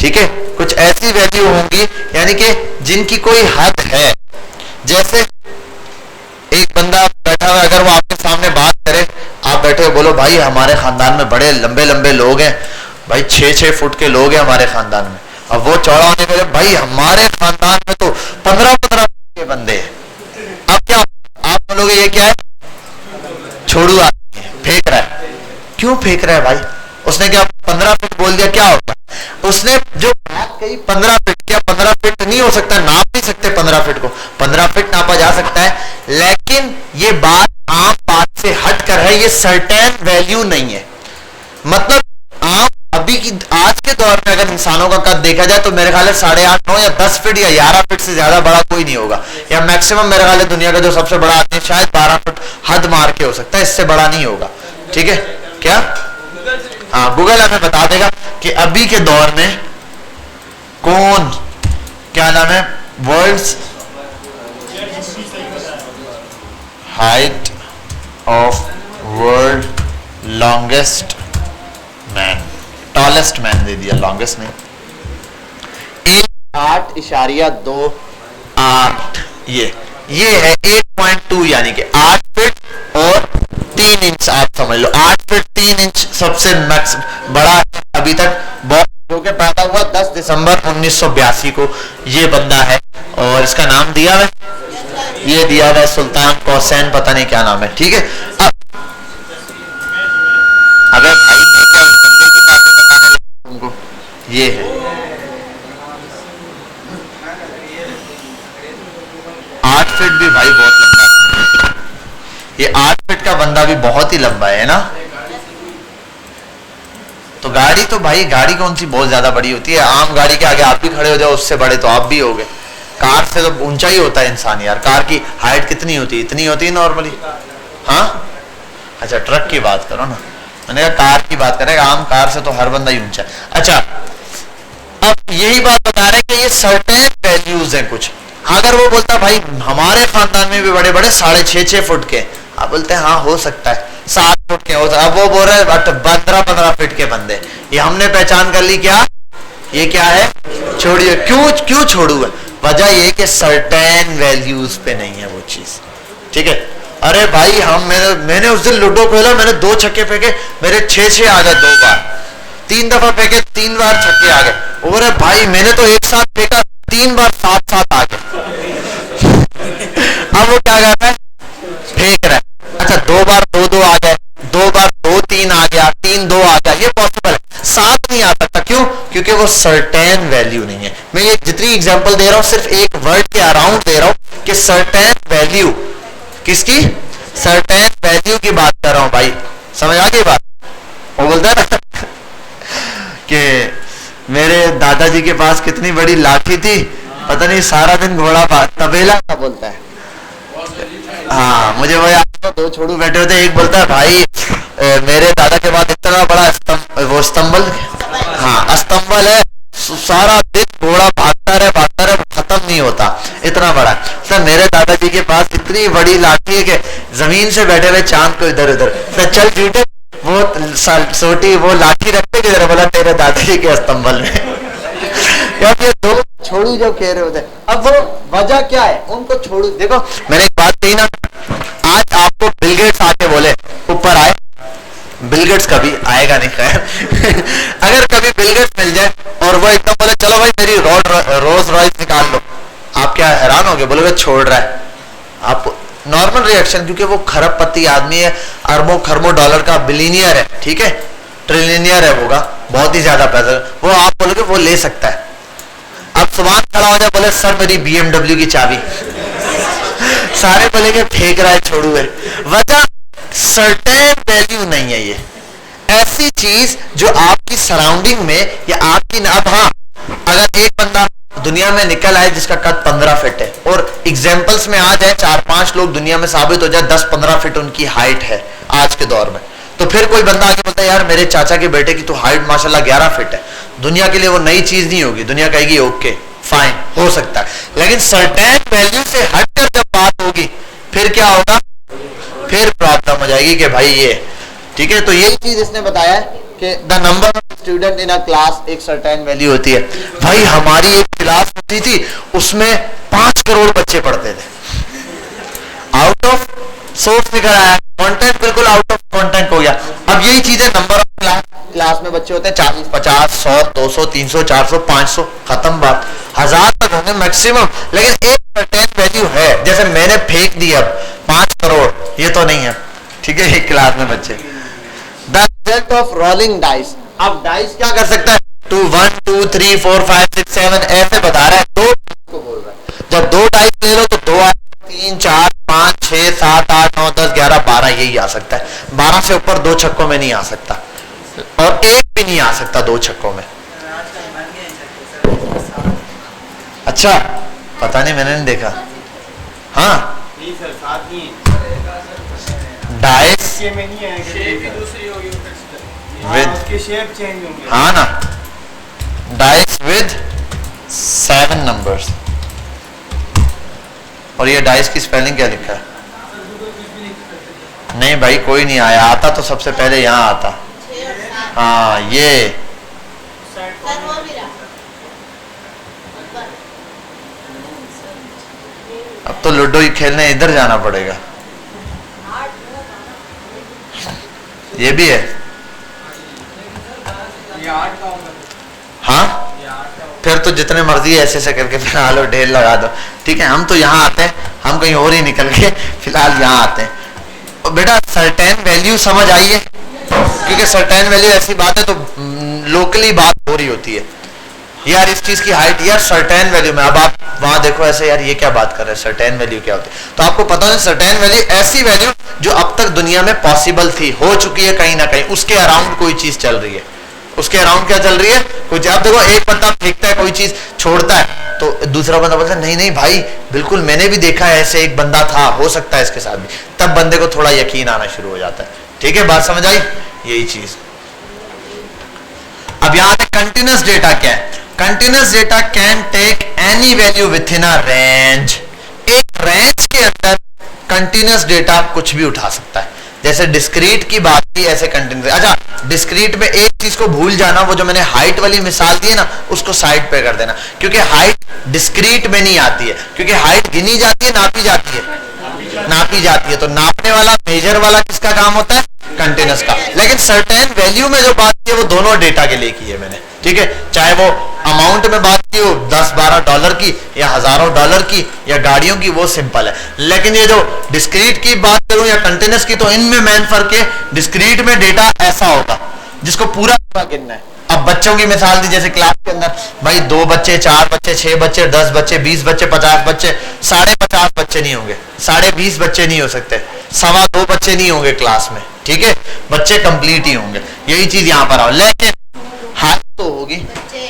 ठीक है, कुछ ऐसी वैल्यू होंगी यानी कि जिनकी कोई हद है। जैसे एक बंदा बैठा हुआ, अगर वो आपके सामने बात करे, आप बैठे हो, बोलो भाई हमारे खानदान में बड़े लंबे लंबे लोग हैं भाई, 6-6 फुट के लोग हैं हमारे खानदान में। अब वो चौड़ा होने के लिए भाई हमारे खानदान में तो 15-15 फुट के बंदे हैं। अब क्या आप बोलोगे ये क्या है? छोड़ू आदमी है, फेंक रहा है। क्यों फेंक रहा है भाई? उसने क्या 15 फीट बोल दिया, क्या होगा? उसने जो बात कही 15 फीट, क्या 15 फीट नहीं हो सकता? नाप नहीं सकते 15 फीट को? 15 फीट नापा जा सकता है, लेकिन ये बात आम बात से हटकर है, ये सर्टेन वैल्यू नहीं है। मतलब आप अभी की आज के दौर में अगर इंसानों का कद देखा जाए तो मेरे ख्याल है 8.5, 9 या 10 फीट या 11 फीट से ज्यादा बड़ा कोई नहीं होगा, या मैक्सिमम मेरे ख्याल है दुनिया का जो सबसे बड़ा आदमी शायद 12 फीट हद मार के हो सकता है, इससे बड़ा नहीं होगा। ठीक है, क्या? हाँ, गूगल हमें बता देगा कि अभी के दौर में कौन, क्या नाम है, world's height of world longest man, tallest man दे दिया, लॉन्गेस्ट नहीं, 8.28। ये है 8.2 यानी कि 8 फीट और 3 इंच। आप समझ लो 8 फीट 3 इंच सबसे मैक्स बड़ा है अभी तक, जो कि पैदा हुआ 10 दिसंबर 1982 को ये बंदा है, और इसका नाम दिया है, ये दिया हुआ है सुल्तान कोसैन, पता नहीं क्या नाम है। ठीक है, अब अगर भाई क्या उस बंदे की बातें बताने लगे तुमको, ये है 8 फीट भी भाई बहुत लंबा है। ये 8 फीट का बंदा भी बहुत ही लंबा है ना। तो गाड़ी तो भाई, गाड़ी कौन सी बहुत ज्यादा बड़ी होती है? आम गाड़ी के आगे आप भी खड़े हो जाओ, उससे बड़े तो आप भी हो गए। कार से तो ऊंचा ही होता है इंसान यार। कार की हाइट कितनी होती है? इतनी होती है नॉर्मली। हाँ, अच्छा ट्रक की बात करो ना, मैंने कहा कार की बात करेगा, आम कार से तो हर बंदा ही ऊंचा है। अच्छा, अब यही बात बता रहे हैं कि ये सर्टेन वैल्यूज हैं कुछ। अगर वो बोलता भाई हमारे खानदान में भी बड़े बड़े 6.5 फुट के, आप बोलते हैं हाँ हो सकता है 7 फुट के हो सकता है। अब वो बोल रहे हैं 15-15 फीट के बंदे, ये हमने पहचान कर ली। क्या ये क्या है? छोड़िए, क्यों छोड़ू है? वजह ये कि सर्टेन वैल्यूज पे नहीं है वो चीज। ठीक है, अरे भाई मैंने उस दिन लूडो खेला, मैंने 2 छक्के फेंके, मेरे 6 आ गए 2 बार, 3 दफा फेंके 3 बार छक्के आ गए। अरे भाई मैंने तो एक साथ फेंका 3 बार 7 आ गए। अब वो क्या कर रहा है? फेंक रहा है। अच्छा 2 बार 2 आ गए, 2 बार 2-3 आ गया, 3-2 आ गया, ये पॉसिबल है। 7 नहीं आ सकता, क्यों? क्योंकि वो सर्टेन वैल्यू नहीं है। मैं ये जितनी एग्जांपल दे रहा हूं सिर्फ एक वर्ड के अराउंड दे रहा हूं कि सर्टेन वैल्यू किसकी? सर्टेन वैल्यू की बात कर रहा हूं भाई, समझ आ गई बात? वो बोलता है ना कि मेरे दादाजी के पास कितनी बड़ी लाठी थी, पता नहीं सारा दिन घोड़ा तबेला का बोलता है। हाँ, मुझे वो याद, 2 छोड़ू बैठे होते, एक बोलता है भाई मेरे दादा के बाद इतना बड़ा स्तंभ, वो सारा दिन घोड़ा भागता रहे, खत्म नहीं होता, इतना बड़ा। सर मेरे दादाजी के पास इतनी बड़ी लाठी है कि जमीन से बैठे हुए चांद को इधर उधर, सर चल झूठे, वो सोटी वो लाठी रखते किधर, बोला तेरे दादाजी के अस्तंबल में। यार ये दो छोड़ू जो कह रहे होते, अब वो वजह क्या है उनको छोड़ू। देखो मैंने एक बात कही ना, आज आपको बिल गेट्स आके बोले ऊपर आए, बिल गेट्स कभी आएगा नहीं खैर अगर कभी बिल गेट्स मिल जाए और वो एकदम बोले चलो भाई मेरी रोल्स रॉयस निकाल लो, आप क्या हैरान होगे, बोलोगे छोड़ रहा है आप, नॉर्मल रिएक्शन, क्योंकि वो खरबपति आदमी है, अरबों खरबों डॉलर का बिलियनियर है, ठीक है, ट्रिलियनियर है, होगा बहुत ही ज्यादा पैसा, वो आप बोलोगे वो ले सकता है। अब सुबह खड़ा हो जाए बोले सर मेरी BMW की चाबी सारे बोलेंगे फेंक रहा है, छोड़ू है। वजह सर्टेन वैल्यू नहीं है, ये ऐसी चीज जो आपकी सराउंडिंग में या आपकी, अब हाँ अगर एक बंदा दुनिया में निकल आए जिसका कद 15 फीट है और एग्जाम्पल्स में आ जाए 4-5 लोग दुनिया में साबित हो जाए 10-15 फीट उनकी हाइट है आज के दौर में, तो फिर कोई बंदा आके बोलता है यार मेरे चाचा के बेटे की तो हाइट माशाल्लाह 11 फीट है, दुनिया के लिए वो नई चीज नहीं होगी, दुनिया कहेगी ओके फाइन हो सकता है। लेकिन सर्टेन वैल्यू से हटकर जब बात होगी फिर क्या होगा, फिर प्रॉब्लम हो जाएगी कि भाई ये ठीक है। तो यही चीज इसने बताया है कि the number of student in a class एक सर्टेन वैल्यू होती है। भाई हमारी एक क्लास होती थी उसमें 5 करोड़ बच्चे पढ़ते थे, आउट ऑफ सोर्स निकल आया, कंटेंट बिल्कुल आउट ऑफ कंटेंट हो गया। अब यही चीजें नंबर ऑफ क्लास में बच्चे होते हैं 40, 50, 100, 200, 300, 400, 500, खत्म बात, 1000 तक होंगे मैक्सिमम। लेकिन एक सर्टेन वैल्यू है, जैसे मैंने फेंक दी अब 5 करोड़, ये तो नहीं है, ठीक है, एक क्लास में बच्चे। The result of rolling dice, अब डाइस क्या कर सकता है, 2 1 2 3 4 5 6 7 ऐसे बता रहा है, दो को बोल रहा है, जब 2 डाइस ले लो तो 2 3 4 5 6 7 8 9 10 11 12 यही आ सकता है, 12 से ऊपर 2 छक्कों में नहीं आ सकता और एक भी नहीं आ सकता 2 छक्कों में। अच्छा पता नहीं, मैंने नहीं देखा। हाँ नहीं सर साथ ही डाइस में नहीं आएगा, शेप ही दूसरी होगी विद, उसके शेप चेंज होंगे। हाँ ना, डाइस विद 7 नंबर्स। और ये डाइस की स्पेलिंग क्या लिखा है, नहीं भाई कोई नहीं आया, आता तो सबसे पहले यहाँ आता। हाँ ये अब तो लूडो ही खेलने इधर जाना पड़ेगा, ये भी है। ये 8 का होगा। हाँ फिर तो जितने मर्जी ऐसे ऐसे करके फिलहाल ढेर लगा दो, ठीक है। हम तो यहाँ आते हैं, हम कहीं और ही निकल के फिलहाल यहाँ आते हैं। और बेटा सर्टेन वैल्यू समझ आई है, क्योंकि सर्टेन वैल्यू ऐसी बात है तो लोकली बात हो रही होती है, यार इस चीज की हाइट यार सर्टेन वैल्यू में। अब आप वहां देखो ऐसे यार ये क्या बात कर रहे हैं, सर्टेन वैल्यू क्या होती है, तो आपको पता है सर्टेन वैल्यू ऐसी वैल्यू जो अब तक दुनिया में पॉसिबल थी, हो चुकी है कहीं ना कहीं, उसके अराउंड कोई चीज चल रही है, उसके अराउंड क्या चल रही है कुछ। आप देखो एक बंदा फेंकता है कोई चीज छोड़ता है तो दूसरा बंदा बोलता है नहीं नहीं भाई बिल्कुल मैंने भी देखा है, ऐसे एक बंदा था, हो सकता है इसके साथ भी, तब बंदे को थोड़ा यकीन आना शुरू हो जाता है। ठीक है, बात समझ आई, यही चीज। अब यहां पे कंटिन्यूअस डेटा क्या है, continuous data can take any value within a range. एक रेंज के अंदर कंटिन्यूअस डेटा कुछ भी उठा सकता है, जैसे डिस्क्रीट की बात की ऐसे कंटिन्यूअस। अच्छा डिस्क्रीट में एक चीज को भूल जाना, वो जो मैंने हाइट वाली मिसाल दी है ना उसको साइड पे कर देना, क्योंकि हाइट डिस्क्रीट में नहीं आती है, क्योंकि हाइट गिनी जाती है, नापी जाती है, नापी जाती है, तो नापने वाला मेजर वाला किसका काम होता है, कंटिन्यूअस का। लेकिन सर्टेन वैल्यू में जो बात की है वो दोनों डेटा के लिए की है मैंने, ठीक है, चाहे वो अमाउंट में बात की हो 10-12 डॉलर की या हजारों डॉलर की या गाड़ियों की, वो सिंपल है। लेकिन ये जो डिस्क्रीट की बात करूं या कंटिन्यूअस की, तो इनमें मेन फर्क है, डिस्क्रीट में डेटा ऐसा होगा जिसको पूरा गिनना है। अब बच्चों की मिसाल दी, जैसे क्लास के अंदर भाई 2 बच्चे 4 बच्चे 6 बच्चे 10 बच्चे 20 बच्चे 50 बच्चे, 50 बच्चे नहीं होंगे, 20.5 बच्चे नहीं हो सकते, 2.25 बच्चे नहीं होंगे क्लास में, ठीक है, बच्चे कंप्लीट ही होंगे। यही चीज यहाँ पर आओ, लेकिन हाइट तो होगी।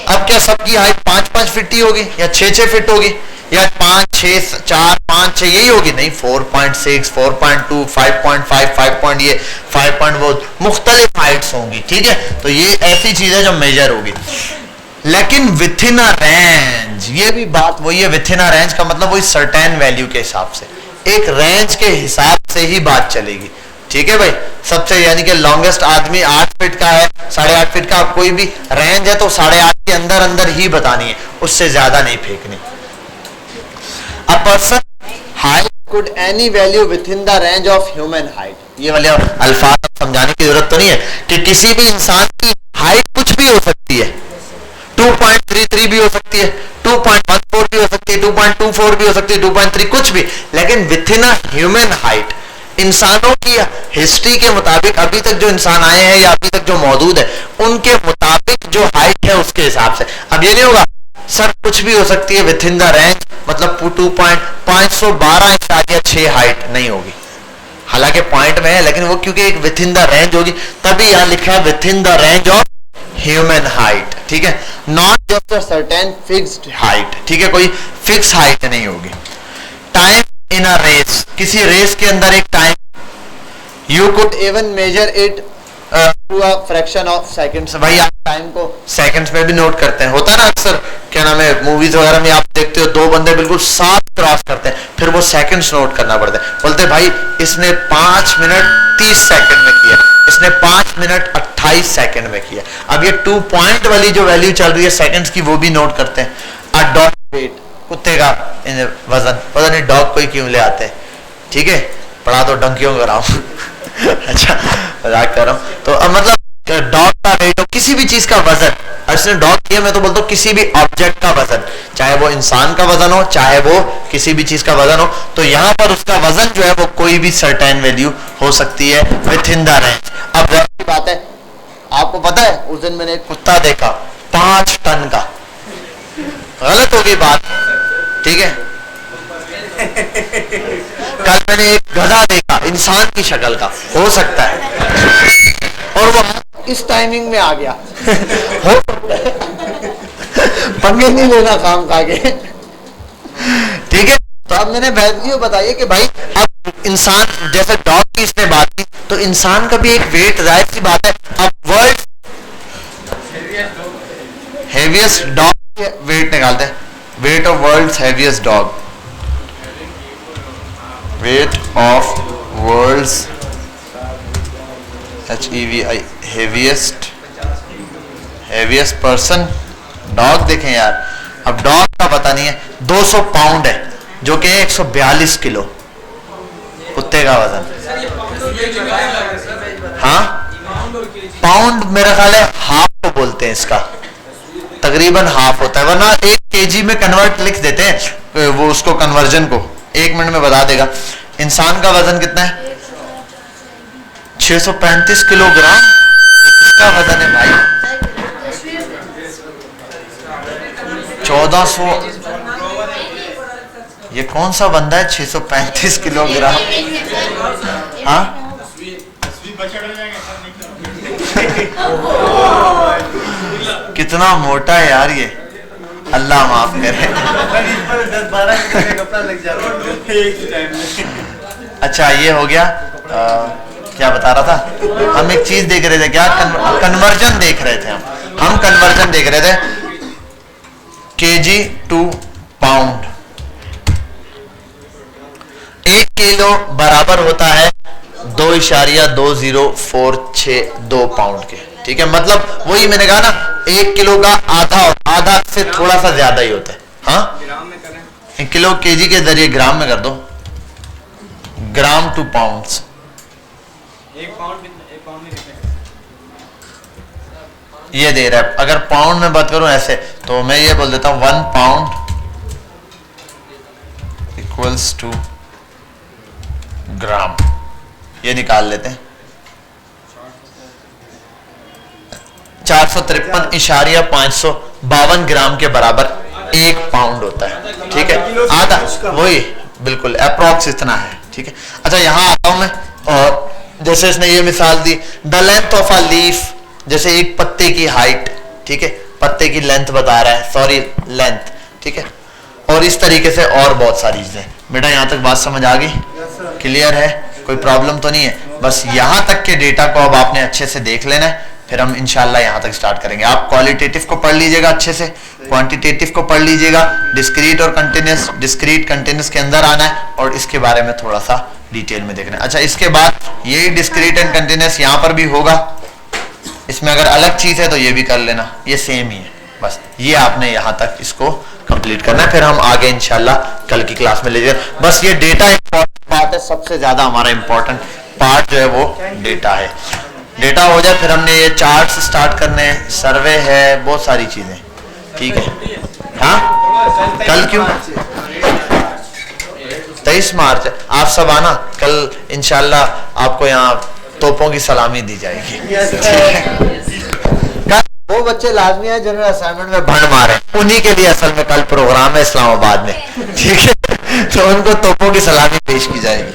अब क्या सबकी हाइट 5-5 फीट ही होगी या 6-6 फीट होगी या 5-6 4 5 6 यही होगी? नहीं, 4.6 4.2 5.5 5. ये 5 वो मुख्तलिफ हाइट्स होंगी, ठीक है। तो ये ऐसी चीज है जो मेजर होगी। लेकिन विथ इन अ रेंज, ये भी बात वही है, विथ इन अ रेंज का मतलब वही सर्टेन वैल्यू के हिसाब से, एक रेंज के हिसाब से ही बात चलेगी। ठीक है भाई, सबसे यानी कि लॉन्गेस्ट आदमी 8 फीट का है, 8.5 फीट का, कोई भी रेंज है तो 8.5 के अंदर अंदर ही बतानी है, उससे ज्यादा नहीं फेंकनी। A person height could any value within the range of human height, ये वाले अल्फाज समझाने की जरूरत तो नहीं है कि किसी भी इंसान की हाइट कुछ भी हो सकती है, 2.33 भी हो सकती है, 2.14 भी हो सकती है, 2.24 भी हो सकती है, 2.3 कुछ भी, लेकिन with in a human height, इंसानों की हिस्ट्री के मुताबिक अभी तक जो इंसान आए हैं या अभी तक जो मौजूद है उनके मुताबिक जो हाइट है उसके हिसाब से। अब ये नहीं होगा सर कुछ भी हो सकती है विथ इन द रेंज, मतलब 512.6 हाइट नहीं होगी, हालांकि पॉइंट में है लेकिन वो क्योंकि एक विथ इन द रेंज होगी तभी यहां लिखा है within the range of human height. ठीक है, not just a certain fixed height, ठीक है, कोई फिक्स हाइट नहीं होगी। टाइम इन अ रेस, किसी रेस के अंदर एक time, you could even measure it to a fraction of seconds, भाई आप टाइम को सेकंड्स में भी नोट करते हैं, होता है ना अक्सर, क्या नाम है, मूवीज वगैरह में आप देखते हो 2 बंदे बिल्कुल साथ क्रॉस करते हैं, फिर वो सेकंड्स नोट करना पड़ता है, बोलते भाई इसने 5 मिनट 30 सेकंड में किया, इसने 5 मिनट 28 सेकंड में किया। अब ये 2 पॉइंट वाली जो वैल्यू चल रही है सेकंड्स की वो भी नोट करते हैं। अ डॉग वेट, कुत्ते का वजन, पता नहीं डॉग कोई क्यों ले आते हैं, ठीक है, पढ़ा तो डंकियों कराओ अच्छा मजाक कर रहा हूं, तो अब मतलब डॉग का वेट हो, किसी भी चीज का वजन, इसने डॉग किया, मैं तो बोलता हूँ किसी भी ऑब्जेक्ट का वजन, चाहे वो इंसान का वजन हो चाहे वो किसी भी चीज का वजन हो, तो यहाँ पर उसका वजन जो है वो कोई भी सर्टेन वैल्यू हो सकती है विथ इन द रेंज। अब वही बात है, आपको पता है उस दिन मैंने एक कुत्ता देखा 5 टन का, गलत हो गई बात, ठीक है। कल मैंने एक गधा देखा इंसान की शक्ल का, हो सकता है, और वो इस टाइमिंग में आ गया हो सकता है, पंगे नहीं लेना काम खा के, ठीक है। तो अब मैंने वैल्यू बताइए कि भाई अब इंसान जैसे डॉग की इसने बात की, तो इंसान का भी एक वेट, जाहिर सी बात है। अब वर्ल्ड हेवीएस्ट डॉग वेट निकालते हैं, weight of world heaviest dog, weight of world's HEVI heaviest person, dog देखें यार, अब डॉग का पता नहीं है, 200 पाउंड है जो कि 142 किलो कुत्ते का वजन। हाँ पाउंड मेरा ख्याल है हाफ को बोलते हैं, इसका तकरीबन हाफ होता है, वरना 1 kg में कन्वर्ट लिख देते हैं, वो उसको कन्वर्जन को 1 मिनट में बता देगा। इंसान का वजन कितना है? 635 किलोग्राम, ये किसका वजन है भाई? 1400, ये कौन सा बंदा है 635 किलोग्राम? हाँ कितना मोटा है यार ये, अल्लाह माफ करे। 10-12 मिनट का कपड़ा लग जाता है एक टाइम में। अच्छा ये हो गया, क्या बता रहा था, हम एक चीज देख रहे थे, क्या कन्वर्जन देख रहे थे, हम कन्वर्जन देख रहे थे, केजी टू पाउंड, 1 किलो बराबर होता है 2.2046 पाउंड के, ठीक है, मतलब वही मैंने कहा ना 1 किलो का आधा से थोड़ा सा ज्यादा ही होता है। हाँ 1 किलो केजी के जरिए ग्राम में कर दो, ग्राम टू पाउंड्स, 1 पाउंड में कितने? ये दे रहा है, अगर पाउंड में बात करूं ऐसे तो मैं ये बोल देता हूं 1 पाउंड इक्वल्स टू ग्राम, ये निकाल लेते हैं, 453.552 ग्राम के बराबर 1 पाउंड होता है, ठीक है, आधा वही बिल्कुल अप्रोक्स इतना है, ठीक है। अच्छा यहाँ आता हूं मैं, और जैसे इसने ये मिसाल दी, the length of a leaf, जैसे एक पत्ते की हाइट, ठीक है, पत्ते की लेंथ बता रहा है, सॉरी लेंथ, ठीक है, और इस तरीके से और बहुत सारी चीजें। बेटा यहाँ तक बात समझ आ गई, क्लियर है, कोई प्रॉब्लम तो नहीं है, बस यहाँ तक के डेटा को अब आपने अच्छे से देख लेना है, फिर हम इंशाल्लाह यहाँ तक स्टार्ट करेंगे। आप क्वालिटेटिव को पढ़ लीजिएगा अच्छे से, क्वांटिटेटिव को पढ़ लीजिएगा, डिस्क्रीट और कंटिन्यूस, डिस्क्रीट कंटिन्यूस के अंदर आना है और इसके बारे में थोड़ा सा डिटेल में देखना है। अच्छा, इसके बाद ये डिस्क्रीट एंड कंटिन्यूस यहाँ पर भी होगा, इसमें अगर अलग चीज है तो ये भी कर लेना, ये सेम ही है। बस ये आपने यहाँ तक इसको कंप्लीट करना है, फिर हम आगे इंशाल्लाह कल की क्लास में ले जाएंगे। बस ये डेटा इंपॉर्टेंट पार्ट है, सबसे ज्यादा हमारा इंपॉर्टेंट पार्ट जो है वो डेटा है। डेटा हो जाए फिर हमने ये चार्ट्स स्टार्ट करने हैं, सर्वे है, बहुत सारी चीजें। ठीक है, हाँ कल क्यों? 23 मार्च है, आप सब आना कल इंशाल्लाह, आपको यहाँ तोपों की सलामी दी जाएगी। कल वो बच्चे लाजमी है जिन्होंने असाइनमेंट में भंड मारे, उन्हीं के लिए असल में कल प्रोग्राम है इस्लामाबाद में, ठीक है, तो उनको तोपों की सलामी पेश की जाएगी।